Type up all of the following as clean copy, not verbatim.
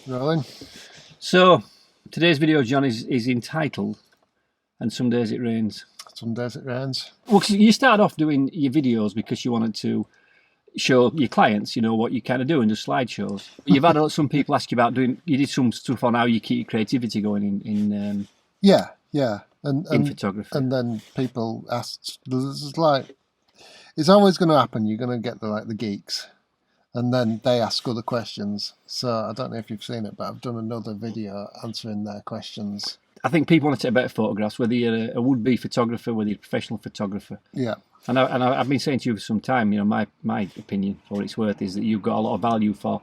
Rolling. So, today's video, John, is entitled "And Some Days It Rains." Some days it rains. Well, 'cause you started off doing your videos because you wanted to show your clients, what you kind of do and do slideshows. But you've had some people ask you about doing. You did some stuff on how you keep your creativity going Yeah. And in and photography. and then people asked. There's like, it's always going to happen. You're going to get the geeks, and then they ask other questions. So I don't know if you've seen it, but I've done another video answering their questions. I think people want to take better photographs, whether you're a would-be photographer, whether you're a professional photographer. Yeah. And I've been saying to you for some time, my opinion, for what it's worth, is that you've got a lot of value for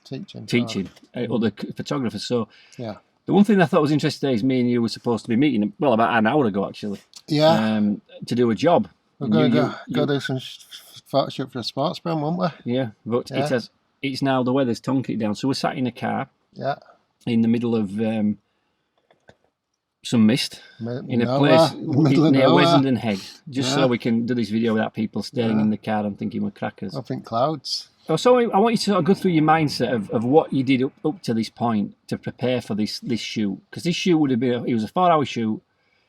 Teaching. other photographers. So Yeah. the one thing I thought was interesting today is me and you were supposed to be meeting, well, about an hour ago actually, Yeah. to do a job. We're going to go do some photo shoot for a sports brand, won't we? Yeah, but Yeah. it's now the weather's toned it down, so we're sat in a car Yeah. in the middle of some mist in a Nowhere. place Middle near of nowhere. Wessenden Head, just so we can do this video without people staring Yeah. in the car and thinking we're crackers. I think clouds. So I want you to sort of go through your mindset of what you did up to this point to prepare for this shoot, because this shoot would have been it was a 4-hour shoot.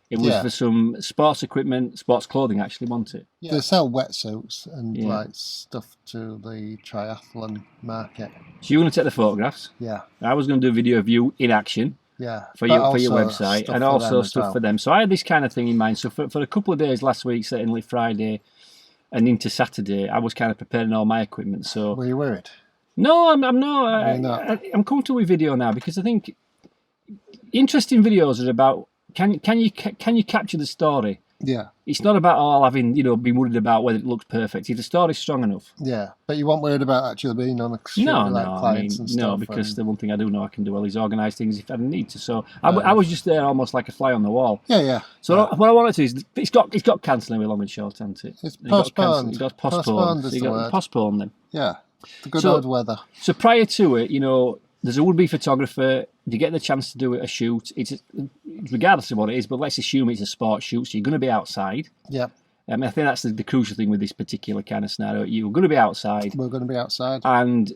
It was Yeah. for some sports equipment, sports clothing, actually, wasn't it? Yeah. They sell wetsuits and Yeah. like stuff to the triathlon market. So you were going to take the photographs. Yeah. I was going to do a video of you in action Yeah. for But your also website, stuff and for also them as stuff well. for them. So I had this kind of thing in mind. So for a couple of days last week, certainly Friday and into Saturday, I was kind of preparing all my equipment. So Were you worried? no, I'm not. You're not? I'm comfortable with video now because I think interesting videos are about can you capture the story. Yeah. It's not about all having being worried about whether it looks perfect. If the story's strong enough. Yeah. But you weren't worried about actually being on a shoot No, with like no, clients and stuff. no, because and... the one thing I do know I can do well is organise things if I need to. So I was just there almost like a fly on the wall. Yeah. So what I wanted to is it's got cancelling with long and short, hasn't it? It's postponed. It got postponed. Postponed is So you the got word. postponed then. Yeah. The good So- old weather. So prior to it, there's a would-be photographer. You get the chance to do a shoot. It's regardless of what it is, but let's assume it's a sports shoot. So you're going to be outside. Yeah. I think that's the crucial thing with this particular kind of scenario. You're going to be outside, We're going to be outside. and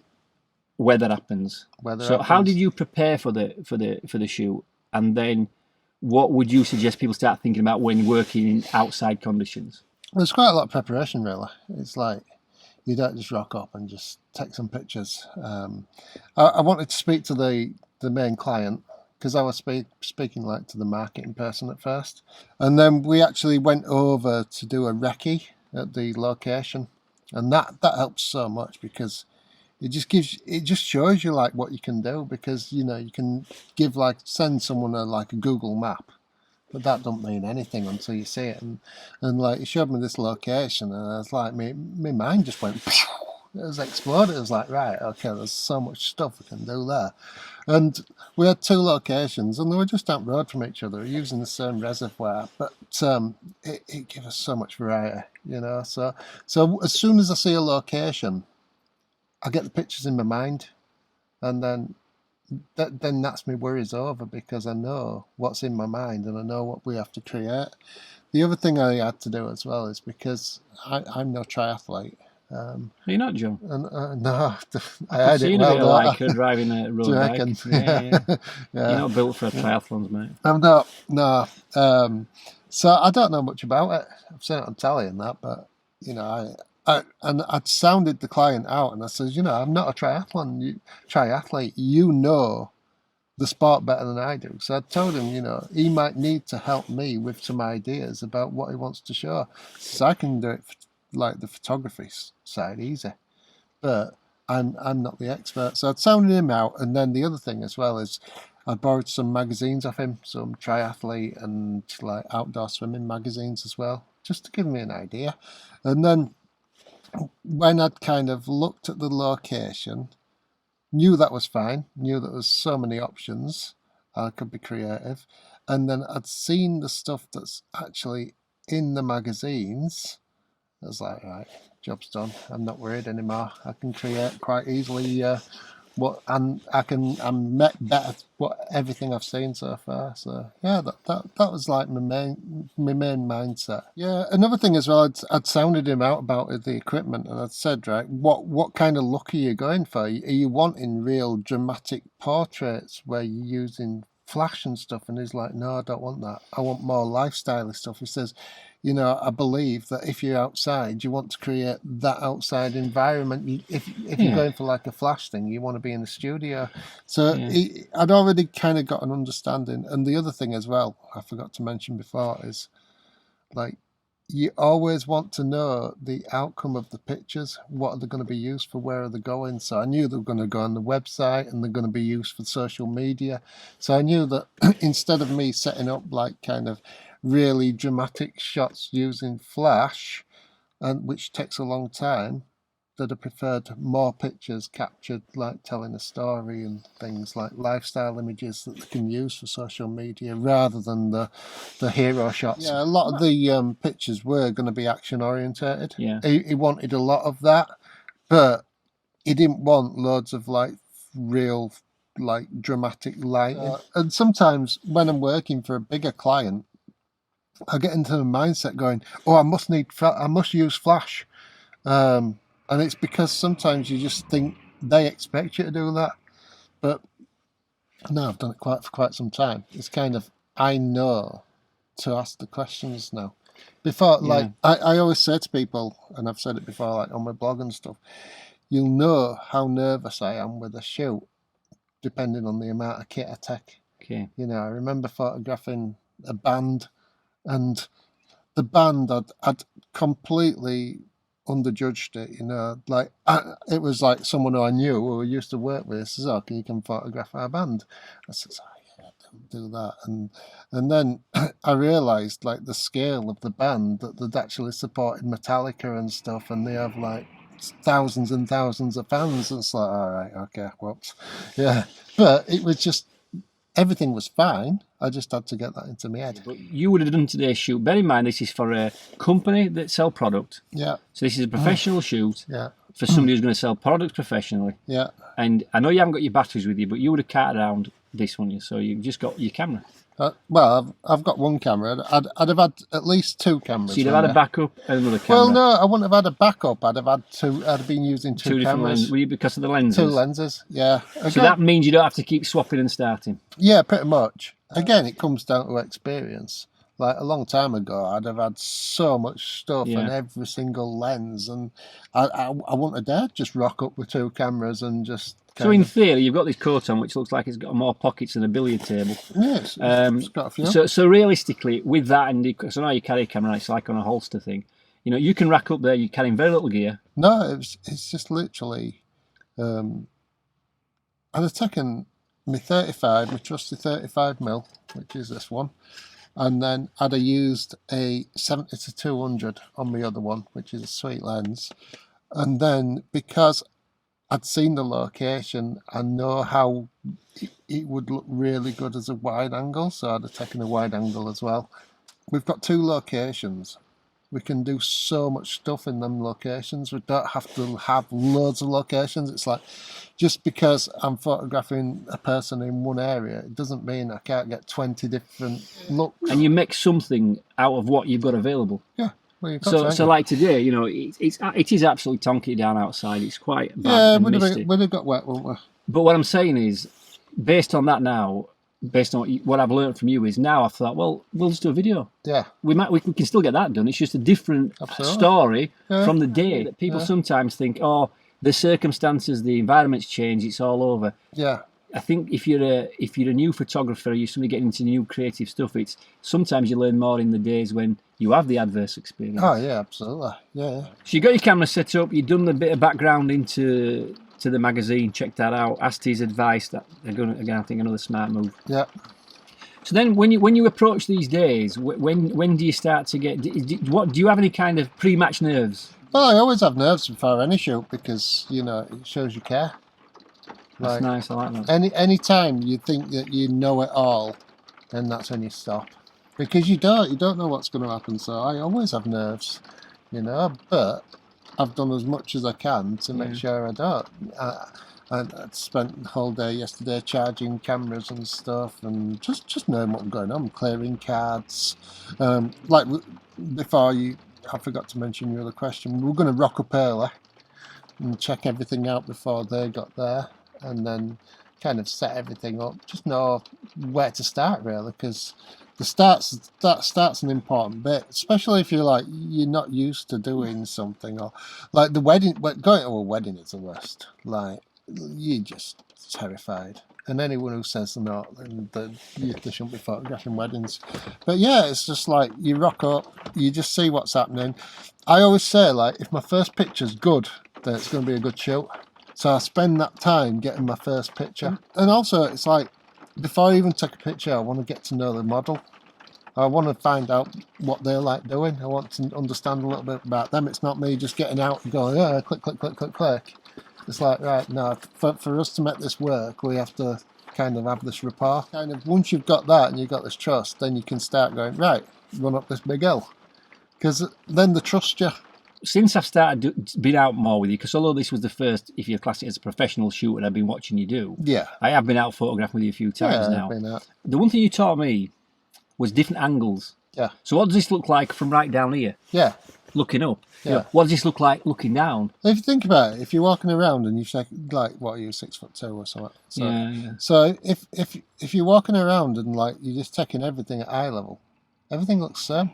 weather happens. Weather How happens. did you prepare for the shoot? And then, what would you suggest people start thinking about when working in outside conditions? There's quite a lot of preparation, really. It's like you don't just rock up and just take some pictures. I wanted to speak to the main client because I was speaking like to the marketing person at first, and then we actually went over to do a recce at the location, and that helps so much because it just shows you like what you can do, because you can send someone a Google map. But that don't mean anything until you see it. And like, he showed me this location, and I was like, my mind just went, it was exploded. It was like, right, okay, there's so much stuff we can do there. And we had 2 locations, and they were just down the road from each other, using the same reservoir. But it gave us so much variety, So as soon as I see a location, I get the pictures in my mind, and then that's my worries over, because I know what's in my mind and I know what we have to create. The other thing I had to do as well is because I'm no triathlete. You're not, John. And no, I I've had seen it a well. bit of like driving a road Do you bike. reckon? Yeah. Yeah. You're not built for triathlons, mate. I'm not. No. So I don't know much about it. I've seen it on telly and that, but I'd sounded the client out, and I says, I'm not a triathlete. You know the sport better than I do. So I told him, he might need to help me with some ideas about what he wants to show. So I can do it like the photography side easy, but I'm not the expert. So I'd sounded him out, and then the other thing as well is I borrowed some magazines off him, some triathlete and like outdoor swimming magazines as well, just to give me an idea. And then when I'd kind of looked at the location, knew that was fine, knew that there was so many options, I could be creative, and then I'd seen the stuff that's actually in the magazines. I was like, right, job's done. I'm not worried anymore. I can create quite easily and I'm met better what everything I've seen so far. So yeah, that was like my main mindset. Yeah, another thing as well, I'd sounded him out about the equipment, and I'd said, right, what kind of look are you going for? Are you wanting real dramatic portraits where you're using flash and stuff? And he's like, no, I don't want that. I want more lifestyle stuff. He says, you know, I believe that if you're outside, you want to create that outside environment. If you're going for like a flash thing, you want to be in the studio. So I'd already kind of got an understanding. And the other thing as well, I forgot to mention before, is like, you always want to know the outcome of the pictures. What are they going to be used for? Where are they going? So I knew they were going to go on the website and they're going to be used for social media. So I knew that instead of me setting up like kind of really dramatic shots using flash, and which takes a long time, that I preferred more pictures captured, like telling a story and things like lifestyle images that they can use for social media rather than the hero shots. Yeah, a lot of the pictures were going to be action orientated. Yeah. He wanted a lot of that, but he didn't want loads of like real like dramatic lighting. And sometimes when I'm working for a bigger client, I get into the mindset going, oh, I must use flash. And it's because sometimes you just think they expect you to do that. But no, I've done it for quite some time. It's kind of, I know to ask the questions now. Before, like, I always say to people, and I've said it before, like on my blog and stuff, you'll know how nervous I am with a shoot, depending on the amount of kit I take. Okay. You know, I remember photographing a band, and the band I'd completely underjudged it, you know, like it was like someone who I knew who I used to work with says, oh, can you come photograph our band? I says, oh yeah, don't do that. And then I realised like the scale of the band, that they'd actually supported Metallica and stuff, and they have like thousands and thousands of fans. And it's like, all right, okay, whoops. Yeah. But it was just, everything was fine. I just had to get that into my head. But you would have done today's shoot. Bear in mind, this is for a company that sell product. Yeah. So this is a professional shoot. Yeah. For somebody who's going to sell products professionally. Yeah. And I know you haven't got your batteries with you, but you would have carted around this, wouldn't you? So you've just got your camera. Well, I've got one camera. I'd have had at least two cameras. So you'd have had a backup and another camera. Well, no, I wouldn't have had a backup. I'd have had two. I'd have been using two different cameras. lenses. Were you, because of the lenses? Two lenses, yeah. Again, so that means you don't have to keep swapping and starting. Yeah, pretty much. Again, it comes down to experience. Like a long time ago, I'd have had so much stuff and every single lens, and I wouldn't have dared just rock up with two cameras and just. So in theory, you've got this coat on, which looks like it's got more pockets than a billiard table. Yes, it's got a few. So realistically, with that, and so now you carry a camera, it's like on a holster thing. You know, you can rack up there. You're carrying very little gear. No, it's just literally. I'd have taken my 35, my trusty 35mm, which is this one, and then I'd have used a 70-200 on my other one, which is a sweet lens, and then because I'd seen the location, I know how it would look really good as a wide angle, so I'd have taken a wide angle as well. We've got two locations. We can do so much stuff in them locations. We don't have to have loads of locations. It's like, just because I'm photographing a person in one area, it doesn't mean I can't get 20 different looks. And you make something out of what you've got available. Yeah. Well, so like today, you know, it is absolutely tonky down outside. It's quite bad and misty. We'd have got wet, wouldn't we? But what I'm saying is, based on that now, based on what I've learned from you, is now I've thought, well, we'll just do a video. Yeah. We can still get that done. It's just a different story from the day that people sometimes think, oh, the circumstances, the environment's changed, it's all over. Yeah. I think if you're a new photographer, you're somebody getting into new creative stuff, it's sometimes you learn more in the days when you have the adverse experience. Oh yeah, absolutely. Yeah. So you got your camera set up, you've done a bit of background into the magazine, checked that out, asked his advice. That again, I think another smart move. Yeah. So then, when you approach these days, when do you start to get? Do you have any kind of pre-match nerves? Well, I always have nerves before any shoot because you know it shows you care. That's nice. I like that. Any time you think that you know it all, then that's when you stop, because you don't know what's going to happen. So I always have nerves, you know. But I've done as much as I can to make sure I don't. And I'd spent the whole day yesterday charging cameras and stuff, and just knowing what was going on, clearing cards. Like before I forgot to mention your other question. We were going to rock up early and check everything out before they got there, and then kind of set everything up. Just know where to start really, because that start's an important bit, especially if you're not used to doing something, or like the wedding. Going to a wedding is the worst. Like you're just terrified, and anyone who says not, then they shouldn't be photographing weddings. But yeah, it's just like you rock up, you just see what's happening. I always say, like, if my first picture's good, then it's going to be a good shoot. So I spend that time getting my first picture. And also, it's like, before I even take a picture, I want to get to know the model. I want to find out what they like doing. I want to understand a little bit about them. It's not me just getting out and going, oh, click, click, click, click, click. It's like, right, no, for us to make this work, we have to kind of have this rapport. Kind of, once you've got that and you've got this trust, then you can start going, right, run up this big hill. Because then they trust you. Since I've started being out more with you, because although this was the first, if you're classing it as a professional shoot, and I've been watching you do, yeah, I have been out photographing with you a few times now. The one thing you taught me was different angles. Yeah. So what does this look like from right down here? Yeah. Looking up. Yeah. You know, what does this look like looking down? If you think about it, if you're walking around and you check, like, what are you, 6'2" or something? So, yeah. So if you're walking around and like you're just taking everything at eye level, everything looks the same.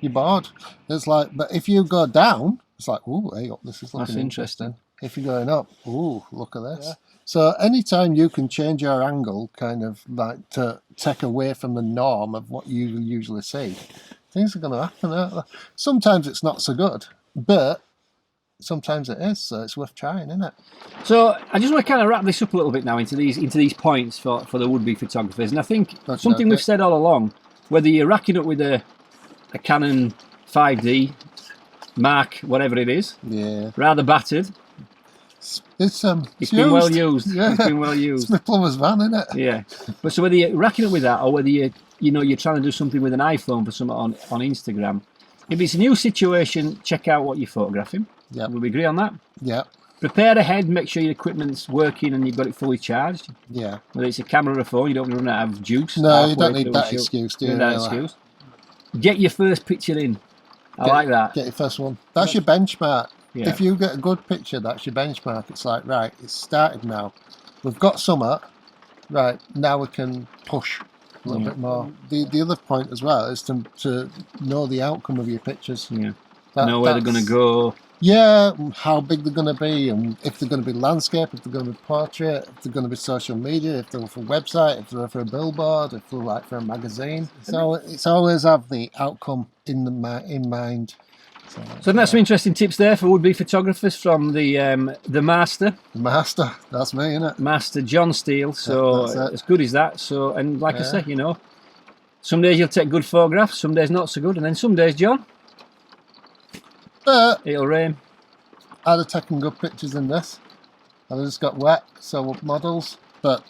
You're bored. It's like, but if you go down, it's like, ooh, hey, up, this is looking interesting. If you're going up, ooh, look at this. Yeah. So anytime you can change your angle, kind of like to take away from the norm of what you usually see, things are going to happen, aren't they? Sometimes it's not so good, but sometimes it is, so it's worth trying, isn't it? So I just want to kind of wrap this up a little bit now into these points for the would-be photographers. And I think something we've said all along, whether you're racking up with a Canon 5D, Mark, whatever it is, rather battered. It's been well used. Yeah. It's been well used. It's my plumber's van, isn't it? Yeah. But so whether you're racking up with that, or whether you're trying to do something with an iPhone for something on Instagram, if it's a new situation, check out what you're photographing. Yeah. Will we agree on that? Yeah. Prepare ahead, make sure your equipment's working and you've got it fully charged. Yeah. Whether it's a camera or a phone, you don't run out of juice. No, you don't need that excuse, do you? Excuse. Get your first picture in. I like that. Get your first one. That's your benchmark. Yeah. If you get a good picture, that's your benchmark. It's like, right, it's started now. We've got summer. Right, now we can push a little bit more. The other point as well is to know the outcome of your pictures. Yeah. Know where they're going to go. Yeah, how big they're going to be, and if they're going to be landscape, if they're going to be portrait, if they're going to be social media, if they're for a website, if they're for a billboard, if they're like for a magazine. So it's always have the outcome in mind. So that's some interesting tips there for would-be photographers from the master. The master, that's me, isn't it? Master John Steele. So as good as that. So, and like I say, some days you'll take good photographs, some days not so good, and then some days, John, it'll rain. I'd have taken good pictures in this. I'd have just got wet, so models. But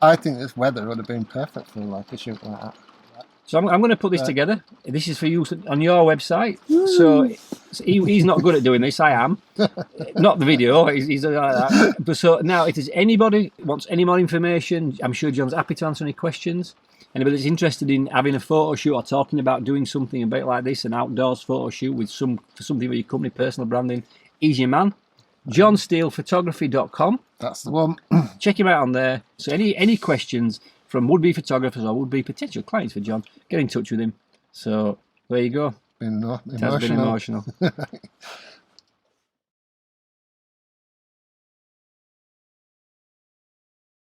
I think this weather would have been perfect for like a shoot like that. So I'm going to put this together. This is for you on your website. So he's not good at doing this. I am. Not the video. He's like that. But so now, if there's anybody wants any more information, I'm sure John's happy to answer any questions. Anybody that's interested in having a photo shoot or talking about doing something a bit like this, an outdoors photo shoot with something for your company, personal branding, he's your man. JohnSteelePhotography.com. That's the one. Check him out on there. So any questions from would-be photographers or would-be potential clients for John, get in touch with him. So there you go. Been emotional.